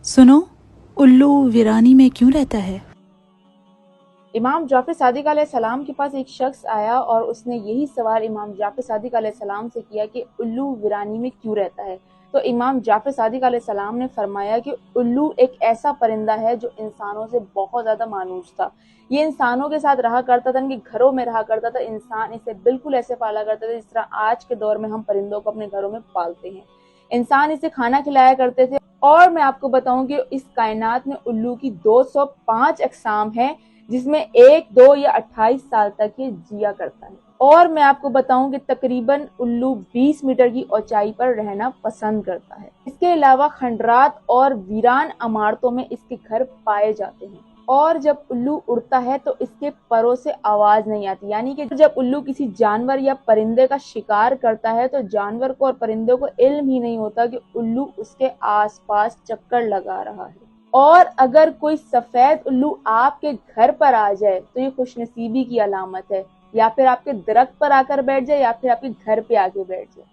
सुनो, उल्लू वीरानी में क्यों रहता है? इमाम जाफर सादिक अलैहिस्सलाम के पास एक शख्स आया और उसने यही सवाल इमाम जाफर सादिक अलैहिस्सलाम से किया कि उल्लू वीरानी में क्यों रहता है। तो इमाम जाफर सादिक अलैहिस्सलाम ने फरमाया कि उल्लू एक ऐसा परिंदा है जो इंसानों से बहुत ज्यादा मानूस था। ये इंसानों के साथ रहा करता था, इनके घरों में रहा करता था। इंसान इसे बिल्कुल ऐसे पाला करते थे जिस तरह आज के दौर में हम परिंदों को अपने घरों में पालते हैं। इंसान इसे खाना खिलाया करते थे। और मैं आपको बताऊं कि इस कायनात में उल्लू की 205 अक़साम है, जिसमें 1, 2 या 28 साल तक ये जिया करता है। और मैं आपको बताऊं कि तकरीबन उल्लू 20 मीटर की ऊंचाई पर रहना पसंद करता है। इसके अलावा खंडरात और वीरान इमारतों में इसके घर पाए जाते हैं। और जब उल्लू उड़ता है तो इसके परों से आवाज नहीं आती, यानी कि जब उल्लू किसी जानवर या परिंदे का शिकार करता है तो जानवर को और परिंदे को इल्म ही नहीं होता कि उल्लू उसके आसपास चक्कर लगा रहा है। और अगर कोई सफेद उल्लू आपके घर पर आ जाए तो ये खुशनसीबी की अलामत है, या फिर आपके दरख्त पर आकर बैठ जाए या फिर आपके घर पे आके बैठ जाए।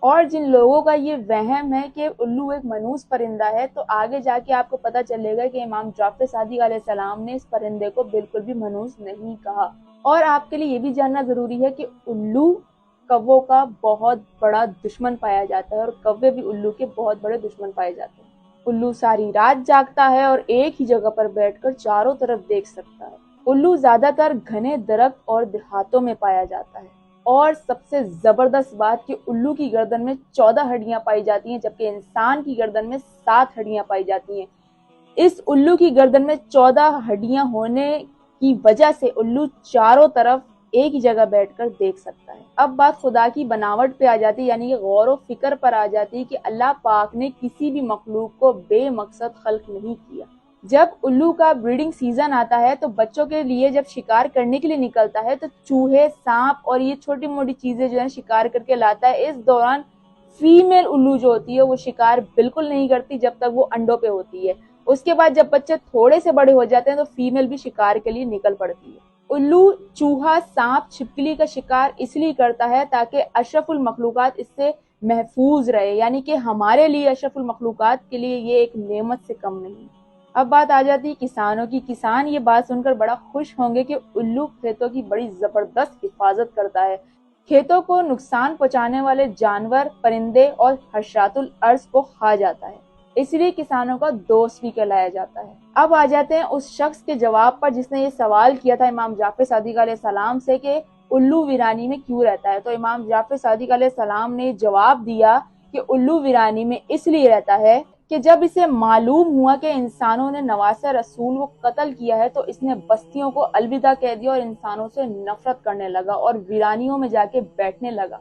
और जिन लोगों का ये वहम है कि उल्लू एक मनूस परिंदा है, तो आगे जाके आपको पता चलेगा कि इमाम जाफर सादिक अलैहिस्सलाम ने इस परिंदे को बिल्कुल भी मनूस नहीं कहा। और आपके लिए ये भी जानना जरूरी है कि उल्लू कौवों का बहुत बड़ा दुश्मन पाया जाता है और कौवे भी उल्लू के बहुत बड़े दुश्मन पाए जाते हैं। उल्लू सारी रात जागता है और एक ही जगह पर बैठकर चारों तरफ देख सकता है। उल्लू ज्यादातर घने दरख्त और देहातों में पाया जाता है। और सबसे जबरदस्त बात कि उल्लू की गर्दन में 14 हड्डियां पाई जाती हैं, जबकि इंसान की गर्दन में 7 हड्डियां पाई जाती हैं। इस उल्लू की गर्दन में 14 हड्डियां होने की वजह से उल्लू चारों तरफ एक ही जगह बैठकर देख सकता है। अब बात खुदा की बनावट पे आ जाती है, यानी कि गौर व फिक्र पर आ जाती है कि अल्लाह पाक ने किसी भी मखलूक को बेमकसद खल्क नहीं किया। जब उल्लू का ब्रीडिंग सीजन आता है तो बच्चों के लिए जब शिकार करने के लिए निकलता है तो चूहे, सांप और ये छोटी मोटी चीजें जो है शिकार करके लाता है। इस दौरान फीमेल उल्लू जो होती है वो शिकार बिल्कुल नहीं करती जब तक वो अंडों पे होती है। उसके बाद जब बच्चे थोड़े से बड़े हो जाते हैं तो फीमेल भी शिकार के लिए निकल पड़ती है। उल्लू, चूहा, सांप, छिपकली का शिकार इसलिए करता है ताकि अशरफुल मखलूकात इससे महफूज रहे, यानी कि हमारे लिए अशरफुल मखलूकात के लिए ये एक नेमत से कम नहीं। अब बात आ जाती है किसानों की। किसान ये बात सुनकर बड़ा खुश होंगे कि उल्लू खेतों की बड़ी जबरदस्त हिफाजत करता है। खेतों को नुकसान पहुंचाने वाले जानवर, परिंदे और हशरातुल अर्ज को खा जाता है, इसलिए किसानों का दोस्त भी कहलाया जाता है। अब आ जाते हैं उस शख्स के जवाब पर जिसने ये सवाल किया था इमाम जाफर सादिक अलैहिस्सलाम से कि उल्लू वीरानी में क्यों रहता है। तो इमाम जाफर सादिक अलैहिस्सलाम ने जवाब दिया कि उल्लू वीरानी में इसलिए रहता है कि जब इसे मालूम हुआ कि इंसानों ने नवासे रसूल को कत्ल किया है तो इसने बस्तियों को अलविदा कह दिया और इंसानों से नफरत करने लगा और वीरानियों में जाके बैठने लगा।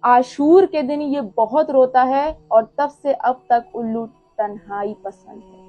आशूर के दिन ये बहुत रोता है और तब से अब तक उल्लू तन्हाई पसंद है।